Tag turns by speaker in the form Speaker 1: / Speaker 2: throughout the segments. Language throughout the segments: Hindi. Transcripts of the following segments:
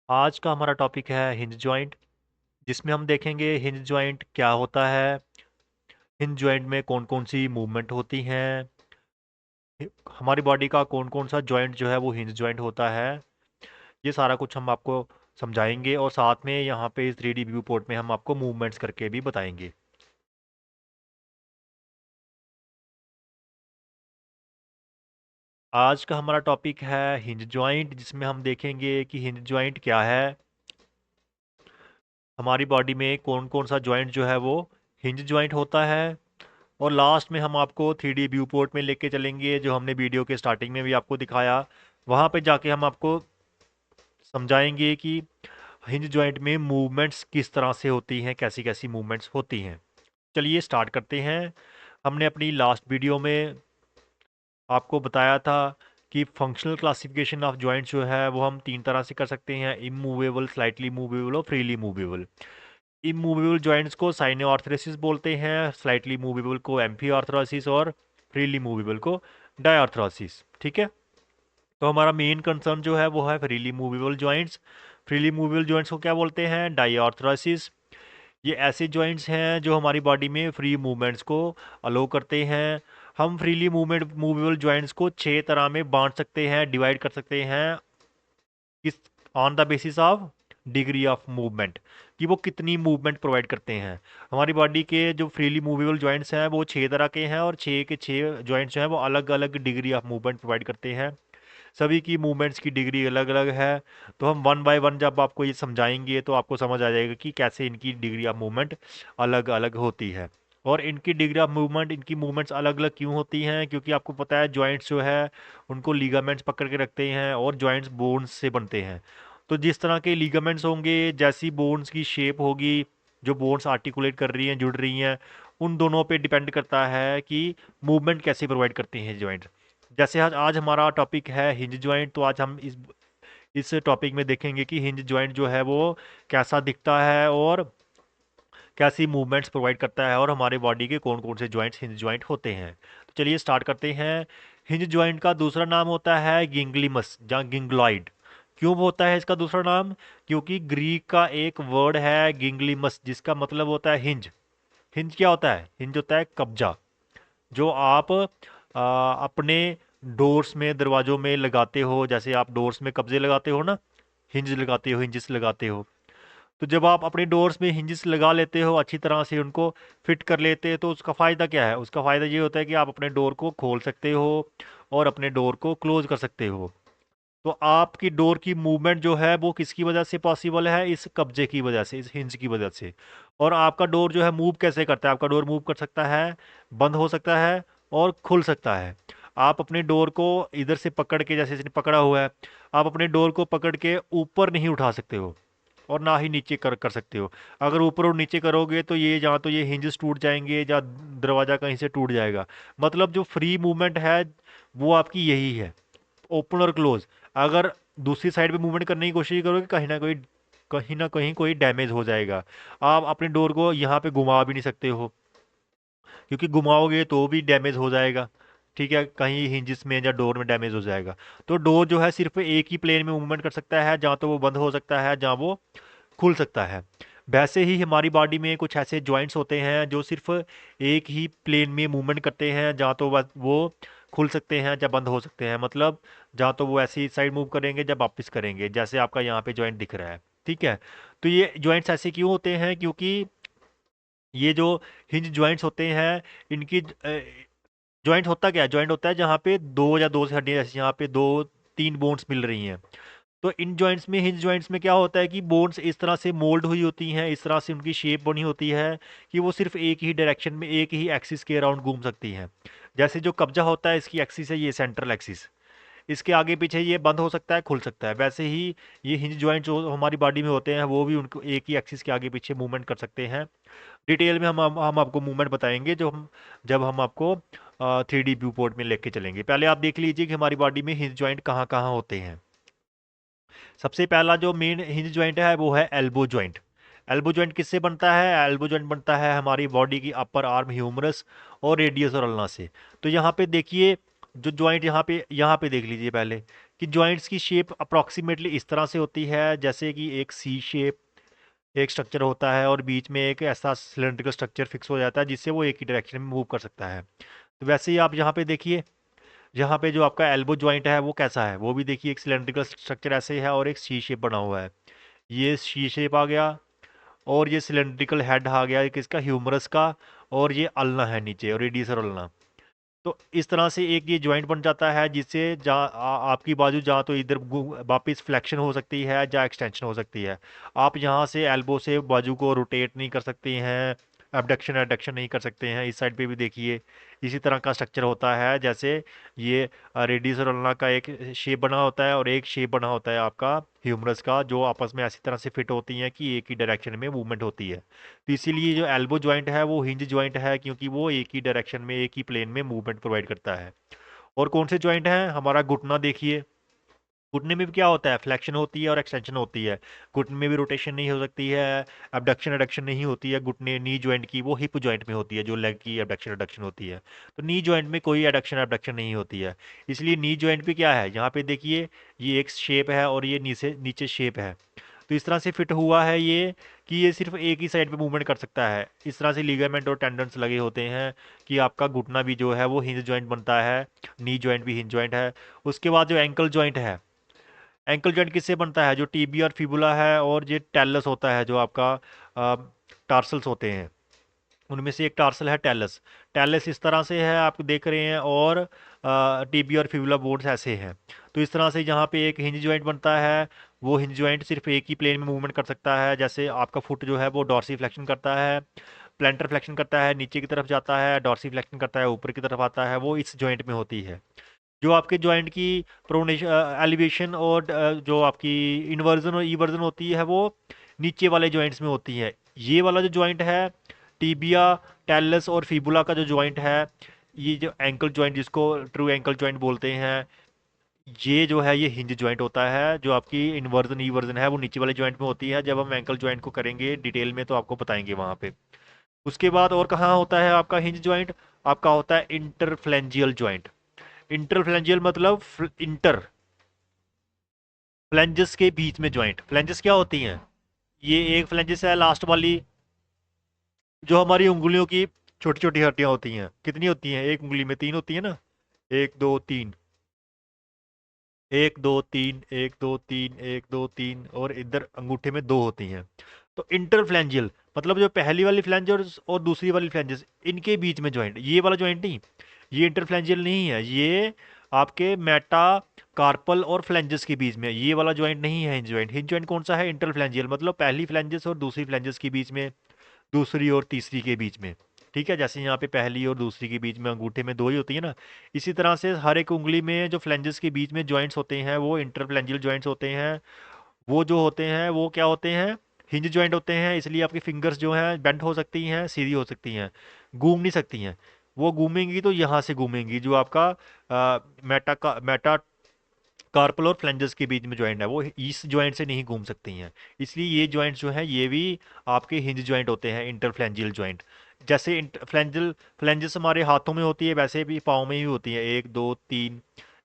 Speaker 1: आज का हमारा टॉपिक है हिंज जॉइंट, जिसमें हम देखेंगे हिंज जॉइंट क्या होता है, हिंज जॉइंट में कौन कौन सी मूवमेंट होती हैं, हमारी बॉडी का कौन कौन सा जॉइंट जो है वो हिंज जॉइंट होता है। ये सारा कुछ हम आपको समझाएंगे और साथ में यहाँ पे इस 3D व्यू पोर्ट में हम आपको मूवमेंट्स करके भी बताएंगे। आज का हमारा टॉपिक है हिंज जॉइंट, जिसमें हम देखेंगे कि हिंज जॉइंट क्या है, हमारी बॉडी में कौन कौन सा जॉइंट जो है वो हिंज जॉइंट होता है, और लास्ट में हम आपको 3D व्यू पोर्ट में लेके चलेंगे जो हमने वीडियो के स्टार्टिंग में भी आपको दिखाया। वहाँ पे जाके हम आपको समझाएंगे कि हिंज जॉइंट में मूवमेंट्स किस तरह से होती हैं, कैसी कैसी मूवमेंट्स होती हैं। चलिए स्टार्ट करते हैं। हमने अपनी लास्ट वीडियो में आपको बताया था कि फंक्शनल क्लासिफिकेशन ऑफ जॉइंट्स जो है वो हम तीन तरह से कर सकते हैं: इमूवेबल, स्लाइटली मूवेबल और फ्रीली मूवेबल। इमूवेबल जॉइंट्स को साइनो आर्थराइसिस बोलते हैं, स्लाइटली मूवेबल को एम्फी आर्थराइसिस और फ्रीली मूवेबल को डायआर्थराइसिस। ठीक है, तो हमारा मेन कंसर्न जो है वो है freely movable joints. Freely movable joints को क्या बोलते हैं? डायआर्थराइसिस। ये ऐसे जॉइंट्स हैं जो हमारी बॉडी में फ्री मूवमेंट्स को अलो करते हैं। हम फ्रीली मूवेबल जॉइंट्स को छह तरह में बांट सकते हैं, डिवाइड कर सकते हैं, किस on the basis of degree of movement, कि वो कितनी मूवमेंट प्रोवाइड करते हैं। हमारी बॉडी के जो फ्रीली मूवेबल जॉइंट्स हैं वो छह तरह के हैं, और छह के छह जॉइंट्स जो हैं वो अलग अलग डिग्री ऑफ मूवमेंट प्रोवाइड करते हैं। सभी की मूवमेंट्स की डिग्री अलग अलग है। तो हम वन बाय वन जब आपको ये समझाएंगे तो आपको समझ आ जाएगा कि कैसे इनकी डिग्री ऑफ मूवमेंट अलग अलग होती है। और इनकी डिग्री ऑफ मूवमेंट, इनकी मूवमेंट्स अलग अलग क्यों होती हैं? क्योंकि आपको पता है जॉइंट्स जो है उनको लीगामेंट्स पकड़ के रखते हैं, और जॉइंट्स बोन्स से बनते हैं। तो जिस तरह के लीगामेंट्स होंगे, जैसी बोन्स की शेप होगी, जो बोन्स आर्टिकुलेट कर रही हैं, जुड़ रही हैं, उन दोनों पे डिपेंड करता है कि मूवमेंट कैसे प्रोवाइड करते हैं जॉइंट। जैसे आज आज हमारा टॉपिक है हिंज जॉइंट, तो आज हम इस टॉपिक में देखेंगे कि हिंज जॉइंट जो है वो कैसा दिखता है और कैसी मूवमेंट्स प्रोवाइड करता है, और हमारे बॉडी के कौन कौन से जॉइंट्स हिंज जॉइंट होते हैं। तो चलिए स्टार्ट करते हैं। हिंज जॉइंट का दूसरा नाम होता है गिंगलिमस या गिंग्लॉइड। क्यों होता है इसका दूसरा नाम? क्योंकि ग्रीक का एक वर्ड है गिंगलिमस, जिसका मतलब होता है हिंज। हिंज क्या होता है? हिंज होता है कब्जा, जो आप अपने डोर्स में, दरवाजों में लगाते हो। जैसे आप डोर्स में कब्जे लगाते हो ना, हिंज लगाते हो, हिंजेस लगाते हो। तो जब आप अपने डोर्स में हिंजेस लगा लेते हो, अच्छी तरह से उनको फिट कर लेते हो, तो उसका फ़ायदा क्या है? उसका फ़ायदा ये होता है कि आप अपने डोर को खोल सकते हो और अपने डोर को क्लोज कर सकते हो। तो आपकी डोर की मूवमेंट जो है वो किसकी वजह से पॉसिबल है? इस कब्जे की वजह से, इस हिंज की वजह से। और आपका डोर जो है मूव कैसे करता है? आपका डोर मूव कर सकता है, बंद हो सकता है और खुल सकता है। आप अपने डोर को इधर से पकड़ के, जैसे इसने पकड़ा हुआ है, आप अपने डोर को पकड़ के ऊपर नहीं उठा सकते हो, और ना ही नीचे कर कर सकते हो। अगर ऊपर और नीचे करोगे तो ये जहाँ तो ये हिंजेस टूट जाएंगे, या दरवाज़ा कहीं से टूट जाएगा। मतलब जो फ्री मूवमेंट है वो आपकी यही है, ओपन और क्लोज। अगर दूसरी साइड पे मूवमेंट करने की कोशिश करोगे, कहीं ना कहीं कोई डैमेज हो जाएगा। आप अपने डोर को यहाँ पे घुमा भी नहीं सकते हो, क्योंकि घुमाओगे तो भी डैमेज हो जाएगा। ठीक है, कहीं हिंजिस में या डोर में डैमेज हो जाएगा। तो डोर जो है सिर्फ एक ही प्लेन में मूवमेंट कर सकता है, जहाँ तो वो बंद हो सकता है, जहाँ वो खुल सकता है। वैसे ही हमारी बॉडी में कुछ ऐसे जॉइंट्स होते हैं जो सिर्फ एक ही प्लेन में मूवमेंट करते हैं, जहाँ तो बस वो खुल सकते हैं या बंद हो सकते हैं। मतलब जहाँ तो वो ऐसी साइड मूव करेंगे जब वापस करेंगे, जैसे आपका यहाँ पे जॉइंट दिख रहा है। ठीक है, तो ये जॉइंट्स ऐसे क्यों होते हैं? क्योंकि ये जो हिंज जॉइंट्स होते हैं, इनकी जॉइंट होता क्या है? जॉइंट होता है जहाँ पे दो या दो से हड्डियाँ, जैसे यहाँ पे दो तीन बोन्स मिल रही हैं। तो इन जॉइंट्स में, हिंज जॉइंट्स में क्या होता है कि बोन्स इस तरह से मोल्ड हुई होती हैं, इस तरह से उनकी शेप बनी होती है कि वो सिर्फ एक ही डायरेक्शन में, एक ही एक्सिस के अराउंड घूम सकती हैं। जैसे जो कब्जा होता है, इसकी एक्सिस है ये सेंट्रल एक्सिस, इसके आगे पीछे ये बंद हो सकता है, खुल सकता है। वैसे ही ये हिंज जॉइंट जो हमारी बॉडी में होते हैं वो भी उनको एक ही एक्सिस के आगे पीछे मूवमेंट कर सकते हैं। डिटेल में हम आपको मूवमेंट बताएंगे जब हम आपको 3D व्यू पोर्ट में लेके चलेंगे। पहले आप देख लीजिए कि हमारी बॉडी में हिंज जॉइंट कहाँ कहाँ होते हैं। सबसे पहला जो मेन हिंज जॉइंट है वो है एल्बो जॉइंट। एल्बो जॉइंट किससे बनता है? एल्बो जॉइंट बनता है हमारी बॉडी की अपर आर्म ह्यूमरस और रेडियस और अल्ना से। तो यहाँ पे देखिए, जो जॉइंट यहाँ पे देख लीजिए पहले, कि जॉइंट्स की शेप अप्रॉक्सीमेटली इस तरह से होती है, जैसे कि एक सी शेप एक स्ट्रक्चर होता है और बीच में एक ऐसा सिलेंड्रिकल स्ट्रक्चर फिक्स हो जाता है जिससे वो एक ही डायरेक्शन में मूव कर सकता है। तो वैसे ही आप यहाँ पे देखिए, यहाँ पे जो आपका एल्बो जॉइंट है वो कैसा है, वो भी देखिए एक सिलेंड्रिकल स्ट्रक्चर ऐसे है और एक सी शेप बना हुआ है। ये सी शेप आ गया और ये सिलेंड्रिकल हेड आ गया एक इसका ह्यूमरस का, और ये अल्ना है नीचे और रेडियस और अल्ना। तो इस तरह से एक ये जॉइंट बन जाता है जिससे जहाँ आपकी बाजू जहाँ तो इधर वापस फ्लेक्शन हो सकती है जहाँ एक्सटेंशन हो सकती है। आप यहाँ से एल्बो से बाजू को रोटेट नहीं कर सकते हैं, एबडक्शन एडक्शन नहीं कर सकते हैं। इस साइड पे भी देखिए इसी तरह का स्ट्रक्चर होता है, जैसे ये रेडियस और अल्ना का एक शेप बना होता है और एक शेप बना होता है आपका ह्यूमरस का, जो आपस में ऐसी तरह से फिट होती हैं कि एक ही डायरेक्शन में मूवमेंट होती है। तो इसीलिए जो एल्बो जॉइंट है वो हिंज जॉइंट है, क्योंकि वो एक ही डायरेक्शन में एक ही प्लेन में मूवमेंट प्रोवाइड करता है। और कौन से जॉइंट हैं, हमारा घुटना देखिए, घुटने में भी क्या होता है, फ्लेक्शन होती है और एक्सटेंशन होती है। घुटने में भी रोटेशन नहीं हो सकती है, एबडक्शन एडक्शन नहीं होती है। घुटने नी जॉइंट की वो हिप जॉइंट में होती है, जो लेग की एबडक्शन एडक्शन होती है। तो नी जॉइंट में कोई एडक्शन एबडक्शन नहीं होती है। इसलिए नी जॉइंट पे क्या है, यहाँ पे देखिए ये एक शेप है और ये नीचे नीचे शेप है। तो इस तरह से फिट हुआ है ये कि ये सिर्फ एक ही साइड पे मूवमेंट कर सकता है। इस तरह से लिगामेंट और टेंडन्स लगे होते हैं कि आपका घुटना भी जो है वो हिंज जॉइंट बनता है, नी जॉइंट भी हिंज जॉइंट है। उसके बाद जो एंकल जॉइंट है, एंकल जॉइंट किससे बनता है, जो टीबिया और फिबुला है और ये टेलस होता है, जो आपका टार्सल्स होते हैं, उनमें से एक टार्सल है टेलस। टेलस इस तरह से है आप देख रहे हैं, और टीबिया और फिबुला बोन्स ऐसे हैं। तो इस तरह से यहाँ पे एक हिंज जॉइंट बनता है। वो हिंज जॉइंट सिर्फ एक ही प्लेन में मूवमेंट कर सकता है, जैसे आपका फुट जो है वो डॉर्सी फ्लेक्शन करता है, प्लेंटर फ्लेक्शन करता है, नीचे की तरफ जाता है, डॉर्सी फ्लेक्शन करता है, ऊपर की तरफ आता है, वो इस जॉइंट में होती है। जो आपके जॉइंट की प्रोनेशन एलिवेशन और जो आपकी इन्वर्जन और ईवर्जन होती है वो नीचे वाले जॉइंट्स में होती है। ये वाला जो जॉइंट है टीबिया, टेलस और फिबुला का जो जॉइंट है, ये जो एंकल जॉइंट जिसको ट्रू एंकल जॉइंट बोलते हैं, ये जो है ये हिंज जॉइंट होता है। जो आपकी इन्वर्जन ईवर्जन है वो नीचे वाले जॉइंट में होती है। जब हम एंकल जॉइंट को करेंगे डिटेल में तो आपको बताएंगे वहाँ पे। उसके बाद और कहाँ होता है आपका हिंज जॉइंट, आपका होता है इंटरफ्लेंजियल जॉइंट। इंटरफ्लेंजियल मतलब इंटर फ्लेंजेस के बीच में ज्वाइंट। फ्लेंजेस क्या होती हैं, ये एक फ्लेंजेस है लास्ट वाली, जो हमारी उंगलियों की छोटी छोटी हड्डियां होती हैं। कितनी होती हैं, एक उंगली में तीन होती है ना, एक दो तीन, एक दो तीन, एक दो तीन, एक दो तीन, और इधर अंगूठे में दो होती हैं। तो इंटरफ्लेंजियल मतलब जो पहली वाली फ्लेंजर्स और दूसरी वाली फ्लेंजेस, इनके बीच में ज्वाइंट, ये वाला ज्वाइंट नहीं, ये इंटरफ्लेंजियल नहीं है। ये आपके मेटा कार्पल और फ्लेंजेस के बीच में, ये वाला ज्वाइंट नहीं है हिंज ज्वाइंट। हिंज ज्वाइंट कौन सा है, इंटरफ्लेंजियल मतलब पहली फ्लेंजेस और दूसरी फ्लेंजेस के बीच में, दूसरी और तीसरी के बीच में। ठीक है, जैसे यहाँ पे पहली और दूसरी के बीच में अंगूठे में दो ही होती है ना, इसी तरह से हर एक उंगली में जो फ्लेंजेस के बीच में जॉइंट्स होते हैं वो इंटरफ्लेंजियल जॉइंट्स होते हैं। वो जो होते हैं वो क्या होते हैं, हिंज जॉइंट होते हैं। इसलिए आपकी फिंगर्स जो हैं बेंट हो सकती हैं, सीधी हो सकती हैं, घूम नहीं सकती हैं। वो घूमेंगी तो यहाँ से घूमेंगी, जो आपका मेटा कार्पल और फ्लेंजस के बीच में ज्वाइंट है वो इस ज्वाइंट से नहीं घूम सकती हैं। इसलिए ये ज्वाइंट्स जो हैं ये भी आपके हिंज ज्वाइंट होते हैं, इंटरफ्लेंजियल ज्वाइंट। जैसे फ्लेंजल फ्लेंजस हमारे हाथों में होती है, वैसे भी पाँव में भी होती है, एक दो तीन,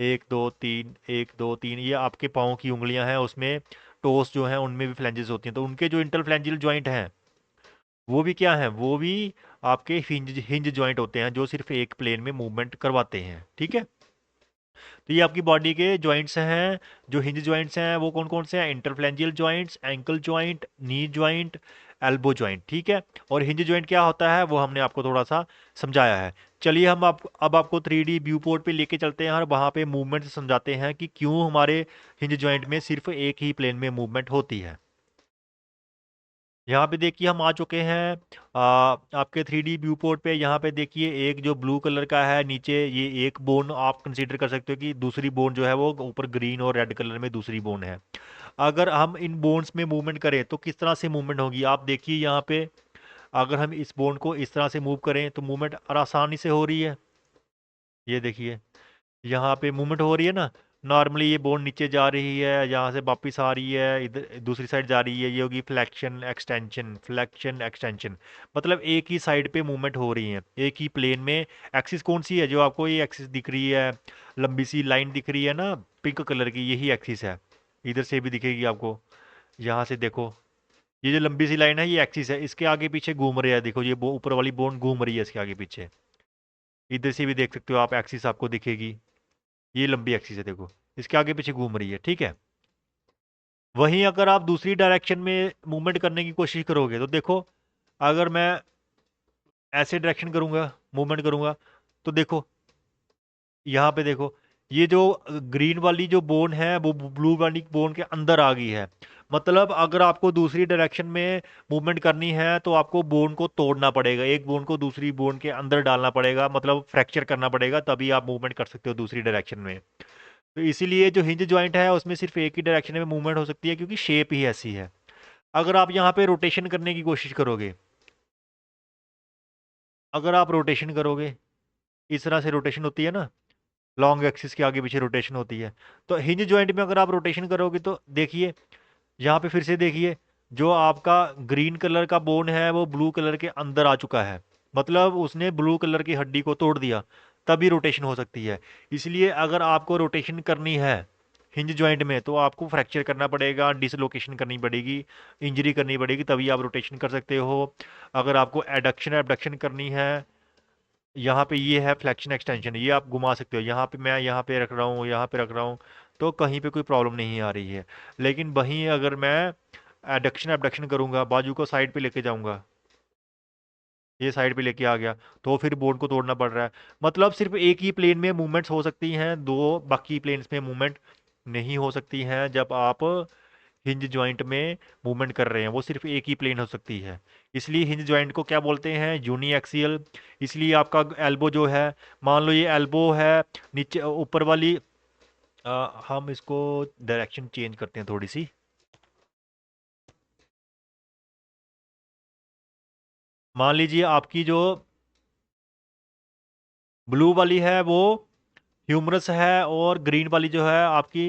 Speaker 1: एक दो तीन, एक दो तीन, ये आपके पाँव की उंगलियां हैं, उसमें टोस जो हैं उनमें भी फ्लेंजेस होती हैं। तो उनके जो इंटरफ्लेंजियल ज्वाइंट हैं वो भी क्या हैं, वो भी आपके हिंज हिंज ज्वाइंट होते हैं, जो सिर्फ एक प्लेन में मूवमेंट करवाते हैं। ठीक है, तो ये आपकी बॉडी के जॉइंट्स हैं। जो हिंज जॉइंट्स हैं वो कौन कौन से हैं, interphalangeal joints, ankle joint, knee joint, elbow joint. ठीक है, और हिंज जॉइंट क्या होता है वो हमने आपको थोड़ा सा समझाया है। चलिए हम अब आपको 3D व्यू पोर्ट पे लेके चलते हैं और वहाँ पे मूवमेंट समझाते हैं कि क्यों हमारे हिंज जॉइंट में सिर्फ एक ही प्लेन में मूवमेंट होती है। यहाँ पे देखिए हम आ चुके हैं आपके 3D व्यू पोर्ट पे। यहाँ पे देखिए एक जो ब्लू कलर का है नीचे, ये एक बोन आप कंसीडर कर सकते हो कि दूसरी बोन जो है वो ऊपर ग्रीन और रेड कलर में दूसरी बोन है। अगर हम इन बोन्स में मूवमेंट करें तो किस तरह से मूवमेंट होगी, आप देखिए यहाँ पे। अगर हम इस बोन को इस तरह से मूव करें तो मूवमेंट आसानी से हो रही है, ये देखिए यहाँ पे मूवमेंट हो रही है ना। नॉर्मली ये बोन नीचे जा रही है, यहाँ से वापस आ रही है, इधर दूसरी साइड जा रही है, ये होगी फ्लेक्शन एक्सटेंशन, फ्लेक्शन एक्सटेंशन। मतलब एक ही साइड पे मूवमेंट हो रही है, एक ही प्लेन में। एक्सिस कौन सी है जो आपको ये एक्सिस दिख रही है, लंबी सी लाइन दिख रही है ना पिंक कलर की, यही एक्सिस है। इधर से भी दिखेगी आपको, यहाँ से देखो, ये जो लंबी सी लाइन है ये एक्सिस है, इसके आगे पीछे घूम रही है, देखो ये ऊपर वाली बोन घूम रही है इसके आगे पीछे। इधर से भी देख सकते हो आप, एक्सिस आपको दिखेगी, ये लंबी एक्सिस है देखो, इसके आगे पीछे घूम रही है, ठीक है। वहीं अगर आप दूसरी डायरेक्शन में मूवमेंट करने की कोशिश करोगे तो देखो, अगर मैं ऐसे डायरेक्शन करूंगा, मूवमेंट करूंगा, तो देखो यहाँ पे देखो, ये जो ग्रीन वाली जो बोन है वो ब्लू वाली बोन के अंदर आ गई है। मतलब अगर आपको दूसरी डायरेक्शन में मूवमेंट करनी है तो आपको बोन को तोड़ना पड़ेगा, एक बोन को दूसरी बोन के अंदर डालना पड़ेगा, मतलब फ्रैक्चर करना पड़ेगा, तभी आप मूवमेंट कर सकते हो दूसरी डायरेक्शन में। तो इसीलिए जो हिंज जॉइंट है उसमें सिर्फ एक ही डायरेक्शन में मूवमेंट हो सकती है, क्योंकि शेप ही ऐसी है। अगर आप यहाँ पे रोटेशन करने की कोशिश करोगे, अगर आप रोटेशन करोगे, इस तरह से रोटेशन होती है ना, लॉन्ग एक्सिस के आगे पीछे रोटेशन होती है, तो हिंज जॉइंट में अगर आप रोटेशन करोगे तो देखिए, यहाँ पे फिर से देखिए, जो आपका ग्रीन कलर का बोन है वो ब्लू कलर के अंदर आ चुका है, मतलब उसने ब्लू कलर की हड्डी को तोड़ दिया, तभी रोटेशन हो सकती है। इसलिए अगर आपको रोटेशन करनी है हिंज जॉइंट में तो आपको फ्रैक्चर करना पड़ेगा, डिसलोकेशन करनी पड़ेगी, इंजरी करनी पड़ेगी, तभी आप रोटेशन कर सकते हो। अगर आपको एडक्शन एबडक्शन करनी है, यहाँ पे ये है फ्लेक्शन एक्सटेंशन, ये आप घुमा सकते हो, यहाँ पे मैं यहाँ पे रख रहा हूँ, यहाँ पे रख रहा हूँ, तो कहीं पे कोई प्रॉब्लम नहीं आ रही है। लेकिन वहीं अगर मैं एडक्शन एबडक्शन करूँगा, बाजू को साइड पे लेके जाऊँगा, ये साइड पे लेके आ गया, तो फिर बोर्ड को तोड़ना पड़ रहा है। मतलब सिर्फ एक ही प्लेन में मूवमेंट्स हो सकती हैं, दो बाकी प्लेन्स में मूवमेंट नहीं हो सकती हैं। जब आप हिंज जॉइंट में मूवमेंट कर रहे हैं, वो सिर्फ एक ही प्लेन हो सकती है। इसलिए हिंज जॉइंट को क्या बोलते हैं, यूनी एक्सियल। इसलिए आपका एल्बो जो है, मान लो ये एल्बो है, नीचे ऊपर वाली, हम इसको डायरेक्शन चेंज करते हैं थोड़ी सी। मान लीजिए आपकी जो ब्लू वाली है वो ह्यूमरस है, और ग्रीन वाली जो है आपकी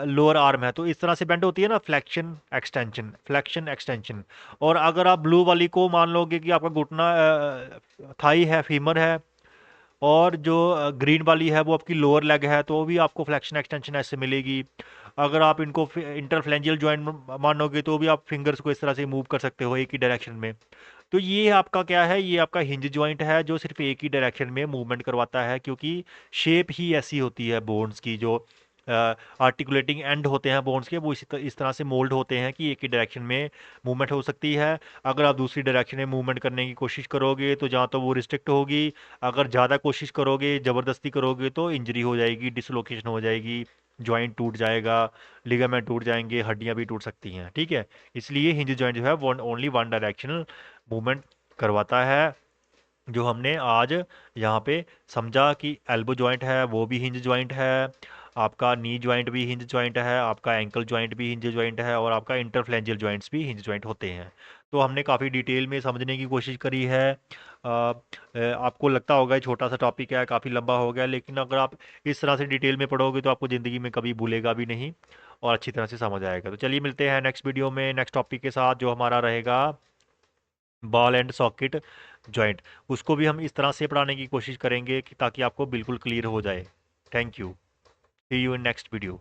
Speaker 1: लोअर आर्म है, तो इस तरह से बेंड होती है ना, फ्लेक्शन एक्सटेंशन, फ्लेक्शन एक्सटेंशन। और अगर आप ब्लू वाली को मान लोगे कि आपका घुटना थाई है, फीमर है, और जो ग्रीन वाली है वो आपकी लोअर लेग है, तो भी आपको फ्लेक्शन एक्सटेंशन ऐसे मिलेगी। अगर आप इनको इंटरफ्लेंजियल जॉइंट मानोगे तो भी आप फिंगर्स को इस तरह से मूव कर सकते हो एक ही डायरेक्शन में। तो ये आपका क्या है, ये आपका हिंज जॉइंट है जो सिर्फ एक ही डायरेक्शन में मूवमेंट करवाता है, क्योंकि शेप ही ऐसी होती है बोन्स की, जो आर्टिकुलेटिंग एंड होते हैं बोन्स के, वो इस तरह से मोल्ड होते हैं कि एक ही डायरेक्शन में मूवमेंट हो सकती है। अगर आप दूसरी डायरेक्शन में मूवमेंट करने की कोशिश करोगे तो जहाँ तो वो रिस्ट्रिक्ट होगी, अगर ज़्यादा कोशिश करोगे, ज़बरदस्ती करोगे, तो इंजरी हो जाएगी, डिसलोकेशन हो जाएगी, जॉइंट टूट जाएगा, लिगामेंट टूट जाएंगे, हड्डियाँ भी टूट सकती हैं, ठीक है। इसलिए हिंज जॉइंट जो है one only one directional movement करवाता है। जो हमने आज यहाँ पे समझा कि एल्बो जॉइंट है वो भी हिंज जॉइंट है, आपका नी जॉइंट भी हिंज जॉइंट है, आपका एंकल जॉइंट भी हिंज जॉइंट है, और आपका इंटरफ्लेंजियल जॉइंट्स भी हिंज जॉइंट होते हैं। तो हमने काफ़ी डिटेल में समझने की कोशिश करी है। आपको लगता होगा ये छोटा सा टॉपिक है, काफ़ी लंबा हो गया, लेकिन अगर आप इस तरह से डिटेल में पढ़ोगे तो आपको ज़िंदगी में कभी भूलेगा भी नहीं, और अच्छी तरह से समझ आएगा। तो चलिए मिलते हैं नेक्स्ट वीडियो में नेक्स्ट टॉपिक के साथ, जो हमारा रहेगा बॉल एंड सॉकेट जॉइंट। उसको भी हम इस तरह से पढ़ाने की कोशिश करेंगे कि ताकि आपको बिल्कुल क्लियर हो जाए। Thank you, see you in next video.